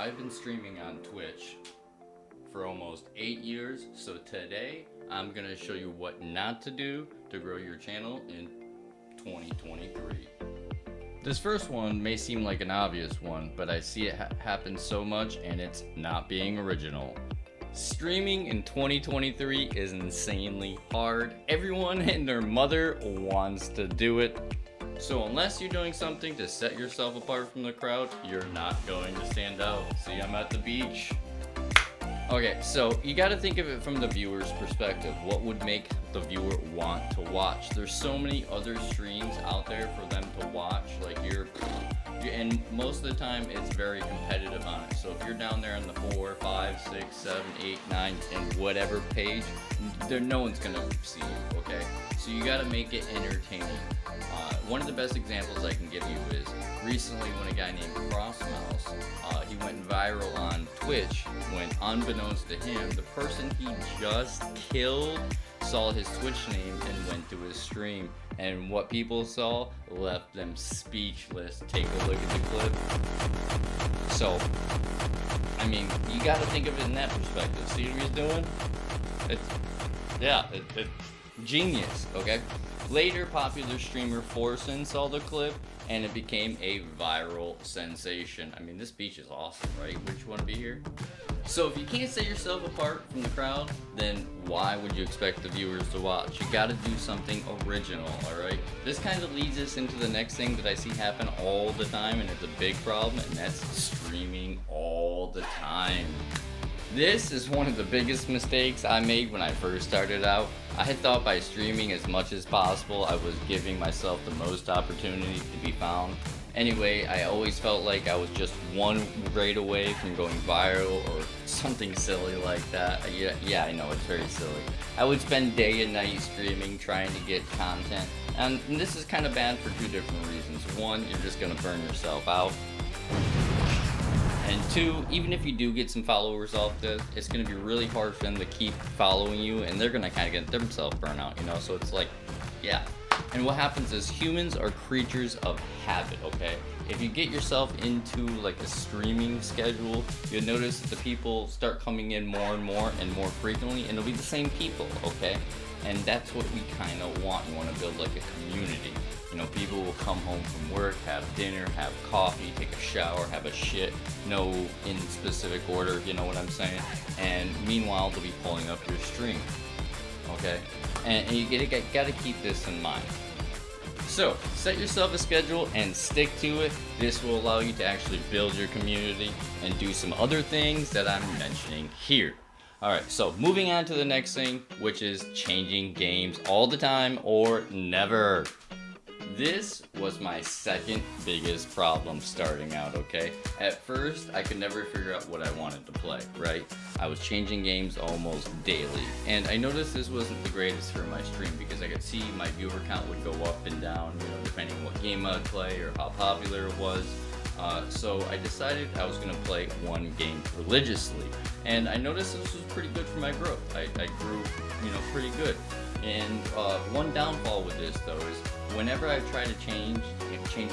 I've been streaming on Twitch for almost 8 years, so today I'm gonna show you what not to do to grow your channel in 2023. This first one may seem like an obvious one, but I see it happen so much and it's not being original. Streaming in 2023 is insanely hard. Everyone and their mother wants to do it. So unless you're doing something to set yourself apart from the crowd, you're not going to stand out. See, I'm at the beach. Okay, so you got to think of it from the viewer's perspective. What would make the viewer want to watch? There's so many other streams out there for them to watch. Like and most of the time it's very competitive on it. So if you're down there on the 4, 5, 6, 7, 8, 9, and whatever page, no one's gonna see you. Okay, so you got to make it entertaining. One of the best examples I can give you is recently when a guy named Crossmouse, he went viral on Twitch when, unbeknownst to him, the person he just killed saw his Twitch name and went to his stream. And what people saw left them speechless. Take a look at the clip. So, I mean, you got to think of it in that perspective. See what he's doing? It's genius, okay? Later, popular streamer Forsen saw the clip, and it became a viral sensation. I mean, this beach is awesome, right? Would you want to be here? So if you can't set yourself apart from the crowd, then why would you expect the viewers to watch? You gotta do something original, alright? This kind of leads us into the next thing that I see happen all the time, and it's a big problem, and that's streaming all the time. This is one of the biggest mistakes I made when I first started out. I had thought by streaming as much as possible, I was giving myself the most opportunity to be found. Anyway, I always felt like I was just one grade away from going viral or something silly like that. Yeah, I know, it's very silly. I would spend day and night streaming, trying to get content. And this is kind of bad for two different reasons. One, you're just gonna burn yourself out. And two, even if you do get some followers off this, it's going to be really hard for them to keep following you, and they're going to kind of get themselves burnt out, you know? So it's like, yeah. And what happens is humans are creatures of habit, okay? If you get yourself into like a streaming schedule, you'll notice that the people start coming in more and more frequently, and it'll be the same people, okay? And that's what we kind of want. You want to build like a community. You know, people will come home from work, have dinner, have coffee, take a shower, have a shit, no in specific order, you know what I'm saying? And meanwhile, they'll be pulling up your stream, okay? And you gotta keep this in mind. So, set yourself a schedule and stick to it. This will allow you to actually build your community and do some other things that I'm mentioning here. Alright, so moving on to the next thing, which is changing games all the time or never. This was my second biggest problem starting out, okay? At first, I could never figure out what I wanted to play, right? I was changing games almost daily, and I noticed this wasn't the greatest for my stream because I could see my viewer count would go up and down, you know, depending on what game I'd play or how popular it was. So I decided I was going to play one game religiously, and I noticed this was pretty good for my growth. I grew, you know, pretty good. And one downfall with this though is whenever I try to change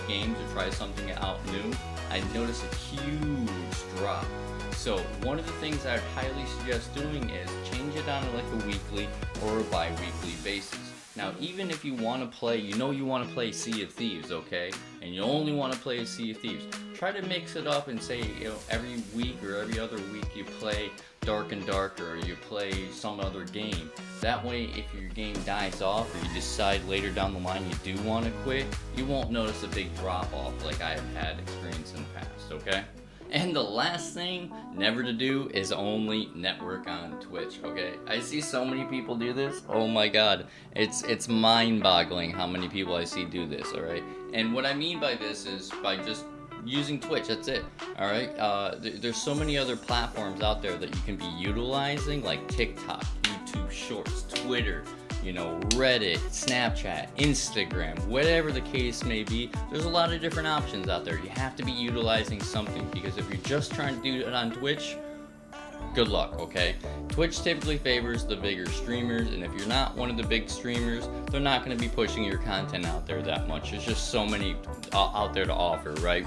games or try something out new, I notice a huge drop. So one of the things I'd highly suggest doing is change it on like a weekly or a bi-weekly basis. Now, even if you want to play, you want to play Sea of Thieves, okay? And you only want to play Sea of Thieves. Try to mix it up and say, you know, every week or every other week you play Dark and Darker or you play some other game. That way, if your game dies off or you decide later down the line you do want to quit, you won't notice a big drop off like I have had experience in the past, okay? And the last thing never to do is only network on Twitch, okay? I see so many people do this. Oh my god. It's mind-boggling how many people I see do this, alright? And what I mean by this is by just using Twitch, that's it, alright? There's so many other platforms out there that you can be utilizing, like TikTok, YouTube Shorts, Twitter, you know, Reddit, Snapchat, Instagram, whatever the case may be. There's a lot of different options out there. You have to be utilizing something, because if you're just trying to do it on Twitch, good luck, okay? Twitch typically favors the bigger streamers, and if you're not one of the big streamers, they're not going to be pushing your content out there that much. There's just so many out there to offer, right?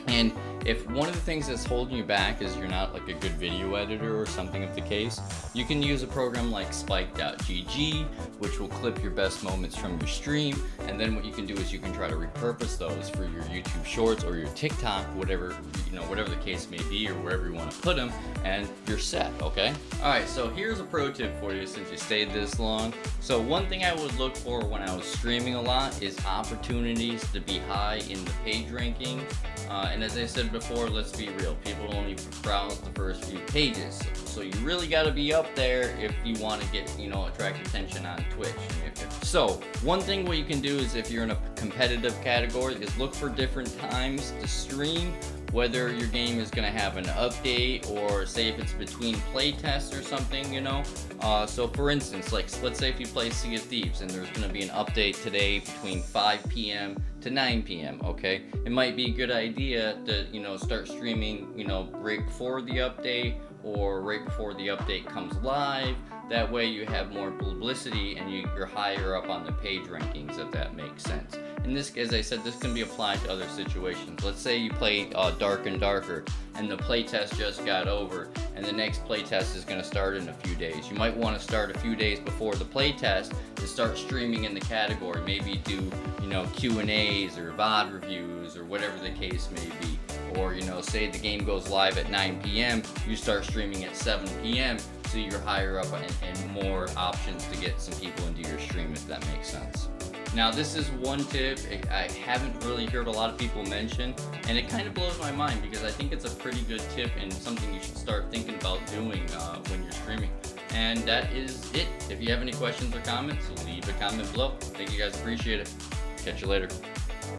And if one of the things that's holding you back is you're not like a good video editor or something of the case, you can use a program like spike.gg, which will clip your best moments from your stream, and then what you can do is you can try to repurpose those for your YouTube Shorts or your TikTok, whatever the case may be, or wherever you want to put them, and you're set, okay? Alright, so here's a pro tip for you since you stayed this long. So one thing I would look for when I was streaming a lot is opportunities to be high in the page ranking. And as I said before, let's be real, people only browse the first few pages. So you really got to be up there if you want to get, attract attention on Twitch. So one thing what you can do is, if you're in a competitive category, is look for different times to stream, whether your game is going to have an update, or say if it's between playtests or something, So for instance, like let's say if you play Sea of Thieves and there's going to be an update today between 5 p.m. to 9 p.m., okay? It might be a good idea to, start streaming, right before the update or right before the update comes live. That way you have more publicity and you're higher up on the page rankings, if that makes sense. And this, as I said, this can be applied to other situations. Let's say you play Dark and Darker and the playtest just got over and the next playtest is going to start in a few days. You might want to start a few days before the playtest to start streaming in the category. Maybe do, Q&As or VOD reviews or whatever the case may be. Or, say the game goes live at 9 p.m., you start streaming at 7 p.m., so you're higher up and more options to get some people into your stream, if that makes sense. Now, this is one tip I haven't really heard a lot of people mention, and it kind of blows my mind because I think it's a pretty good tip and something you should start thinking about doing when you're streaming. And that is it. If you have any questions or comments, leave a comment below. Thank you guys, appreciate it. Catch you later.